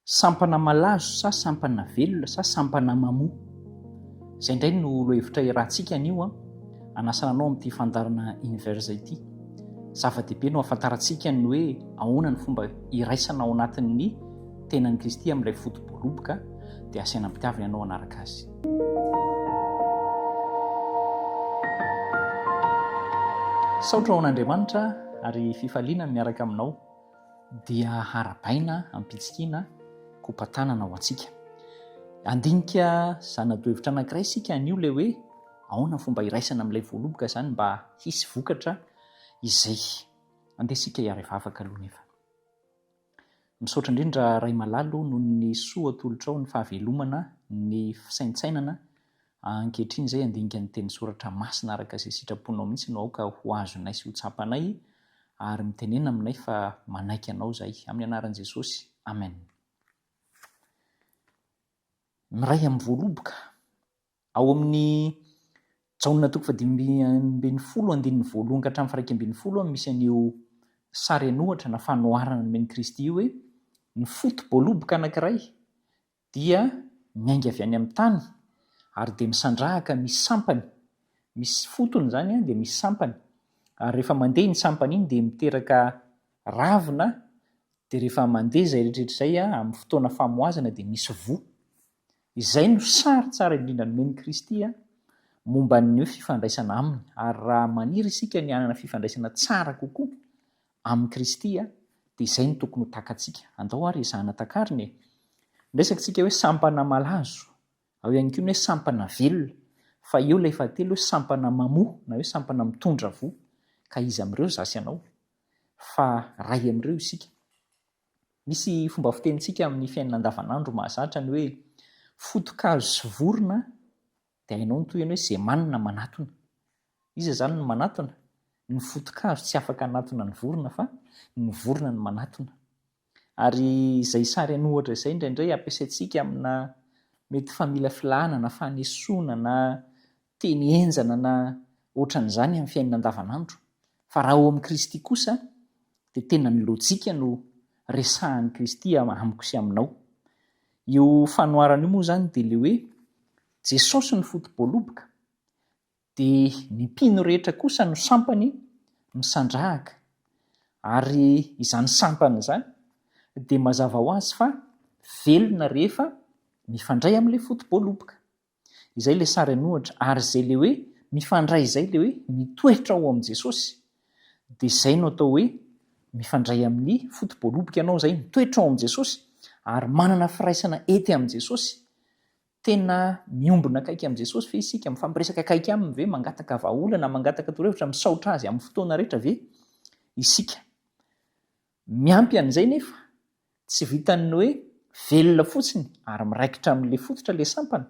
Sampana malazo sa sampana velona sa sampana mamoa. Izay indray no lohevitra iarahantsika anio anasana anao amin'ity fandarana universe ity. Zava-dehibe no ahafantarantsika ny hoe ahoana ny fomba iraisana ao anatin'ny tenan'i Kristy amin'ilay foto-boloboka dia asaina mpitiavana ianao anaraka azy. Saotra ho an'Andriamanitra ary fifaliana miaraka aminao dia harabaina ampitsikina kopatanana ho antsika. Andinika zanadlohevitra anankiray isika anio ilay hoe ahoana fomba iraisana amin'ilay voaloboka izany mba hisy vokatra izay andesika hiara-vavaka aloha nefa. Misaotra indrindra Ray Malalo noho ny soa atolotra ao ny fahavelomana ny fisaintsainana ankehitriny izay andinika ny teny soratra masina araka izay sitraponao mihitsy no aoka ho azonay sy ho tsapanay ary mitenena aminay fa manaiky anao izahay amin'ny anaran'i Jesosy. Amen. Miray amin'ny voaloboka ao amin'ny Jaonina 2:20 ka hatramin'ny 1:20 misy an'io sary anohatra na fanoharana nomen'i Kristy io hoe ny foto-boaloboka anankiray dia miainga avy any amin'ny tany ary dia misandrahaka misy sampany, misy fotony izany dia misy sampany ary rehefa mandeha iny sampany iny dia miteraka ravina dia rehefa mandeha izay rehetrarehetra izay amin'ny fotoana famoazana dia misy voa. Izay no sary tsara indrindra nomen'i Kristy momba ny fifandraisana aminy ary raha maniry isika ny hanana fifandraisana tsara kokoa amin'ny Kristy dia izay no tokony ho takantsika. Andao ary izahana takariny. Miresakantsika hoe sampana malazo, ao ihany koa hoe sampana velona, fa eo ilay fahatelo hoe sampana mamoa na hoe sampana mitondra voa. Ka iza amin'ireo zasy ianao fa ray amin'ireo isika. Misy fomba fitenitsika amin'ny fiainana andavanandro mahazatra ny hoe foto-kazo sy vorona dia hainao ny toy hoe izay manina manatona. Iza izany no manatona? Ny foto-kazo tsy afaka anatona ny vorona fa ny vorona ny manatona. Ary izay sary anohatra izay indraindray ampiasaintsika amina mety famila filahana na fanesoana na teny enjana na ohatran'izany amin'ny fiainana andavanandro. Fa raha ao amin'ny Kristy kosa dia tena ny lojika no resahan'i Kristy amiko sy aminao. Io fanoharana io moa izany dia ilay hoe Jesosy ny foto-boaloboka dia ny mpino rehetra kosa no sampany misandrahaka ary izany sampany izany dia mazava ho azy fa velona rehefa mifandray amin'ilay foto-boaloboka. Izay ilay sary anohatra ary izay ilay hoe mifandray izay ilay hoe mitoetra ao amin'i Jesosy dia izay no atao hoe mifandray amin'ny foto-boaloboka ianao izay mitoetra ao amin'i Jesosy ary manana firaisana ety amin'i Jesosy. Tena miombona akaiky amin'i Jesosy fa isika mifampiresaka akaiky aminy ve mangataka vahaolana, mangataka torohevitra, misaotra azy amin'ny fotoana rehetra ve isika. Miampy an'izay nefa tsy vitany hoe velona fotsiny ary miraikitra amin'ilay fototra ilay sampana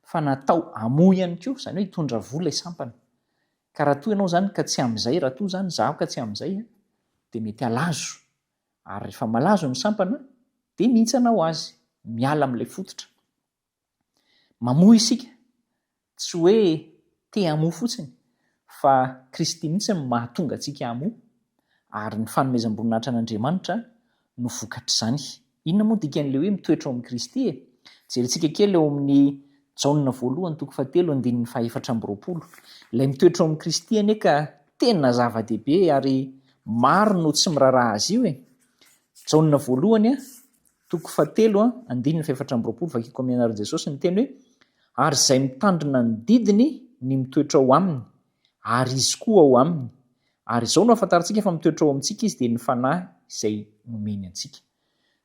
fa natao hamoa ihany koa, izany hoe hitondra voa ilay sampana. Ka raha toa ianao izany ka tsy amin'izay, raha toa izany zaho ka tsy amin'izay dia mety halazo ary rehefa malazo ny sampana dia mihintsana ho azy, miala amin'ilay fototra. Mamoa isika tsy hoe te hamoa fotsiny fa Kristy mihitsy no mahatonga antsika hamoa ary ny fanomezam-boninahitra an'Andriamanitra no vokatr'izany. Inona moa dikan'ilay hoe mitoetra ao amin'ny Kristy? Jerentsika kely eo amin'ny Jaonina 1:2-4:20. Ilay mitoetra ao amin'ny Kristy anie ka tena zava-dehibe ary maro no tsy miraraha azy io. Jaonina 1:2-4:20 vakiko amin'ny anaran'i Jesosy ny teny hoe ary izay mitandrina ny didiny ny mitoetra ao aminy ary izy koa ao aminy. Ary izao no ahafantarantsika fa mitoetra ao amintsika izy dia ny fanahy izay nomeny antsika.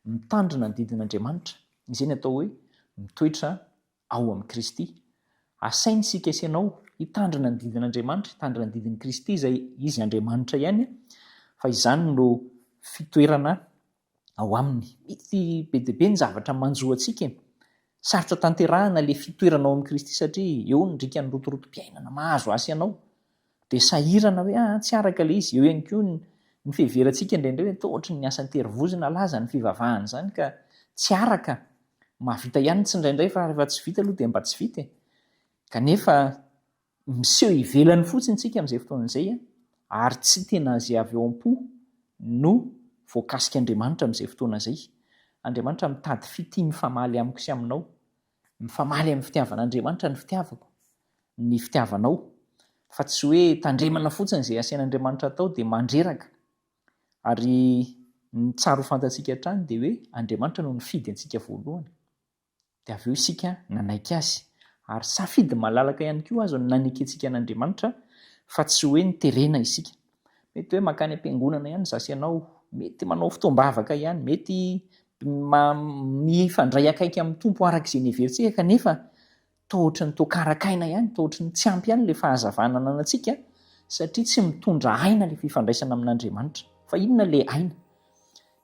Mitandrina ny didin'Andriamanitra, izay ny atao hoe mitoetra ao amin'ny Kristy. Asainy isika sy ianao hitandrina ny didin'Andriamanitra, hitandrina ny didin'i Kristy izay izy Andriamanitra ihany fa izany no fitoerana ao aminy. Mety be dia be ny zavatra manjo antsika. Sarotra tanterahana ilay fitoerana ao amin'ny Kristy satria eo ny ndrika ny rotorotom-piainana mahazo asy ianao dia sahirana hoe tsy araka ilay izy. Eo ihany koa ny fiheverantsika indraindray hoe ohatry ny asan'ny terivozina laza ny fivavahana izany ka tsy araka. Mahavita ihany tsy indraindray fa rehefa tsy vita aloha dia mba tsy vita. Kanefa miseho ivelany fotsiny tsika amin'izay fotoana izay ary tsy tena azy avy eo am-po no voakasika Andriamanitra amin'izay fotoana izay. Andriamanitra mitady fity mifamaly amiko sy aminao. Mifamaly amin'ny fitiavan'Andriamanitra ny fitiavako, ny fitiavanao, fa tsy hoe tandremana fotsiny izay asian'Andriamanitra atao dia mandreraka. Ary ny tsara ho fantatsika hatrany dia hoe Andriamanitra no nifidy antsika voalohany, dia avy eo isika nanaiky azy. Ary safidy malalaka ihany koa azo ny nanaiky antsika an'Andriamanitra, fa tsy hoe niterena isika. Mety hoe makany am-piangonana ihany zasy ianao, mety manao fotoam-bavaka ihany, mety mifandray akaiky amin'ny tompo arak'izay niheveritsika, kanefa tohatry ny tokarakaina ihany, tohatry ny tsy ampy ihany ilay fahazavana anantsika, satria tsy mitondra aina ilay fifandraisana amin'Andriamanitra. Fa inona ilay aina?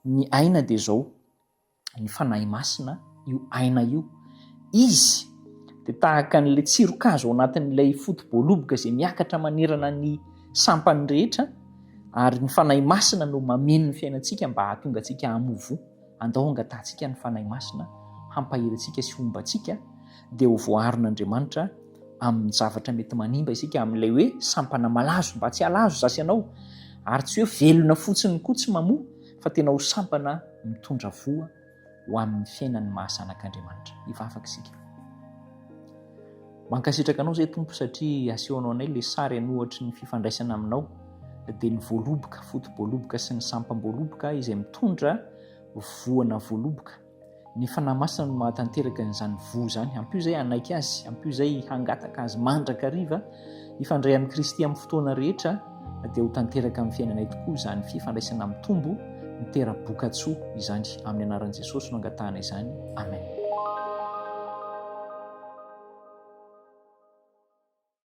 Ny aina dia izao, ny fanahy masina io aina io. Izy dia tahaka n'ilay tsirokazo ao anatin'ilay fotom-boaloboka izay miakatra manerana ny sampany rehetra, ary ny fanahy masina no mameno ny fiainantsika mba hahatonga antsika hamovo. Andao angatantsika ny fanahy masina, hampahiry antsika sy hombantsika, dia ho voaharin'Andriamanitra amin'ny zavatra mety manimba isika, amin'ilay hoe sampana malazo, mba tsy halazo zasy ianao, ary tsy hoe velona fotsiny koa tsy mamoa, fa tena ho sampana mitondra voa ho amin'ny fiainan'ny mahasanak'Andriamanitra. Hivavaka isika. Mankasitraka anao izay Tompo, satria asehonao anay ilay sary anohatry ny fifandraisana aminao, dia ny voaloboka, fotom-boaloboka sy ny sampam-boaloboka izay mitondra voana voaloboka. Ny fanahy masina no mahatanteraka n'izany voa izany. Ampio izay hanaiky azy, ampio izay hangataka azy mandraka hariva, hifandray amin'ny Kristy amin'ny fotoana rehetra, dia ho tanteraka amin'ny fiainanay tokoa izany fifandraisana mitombo, mitera-boka-tsoa izany. Amin'ny anaran'i Jesosy no angatahana izany. Amen.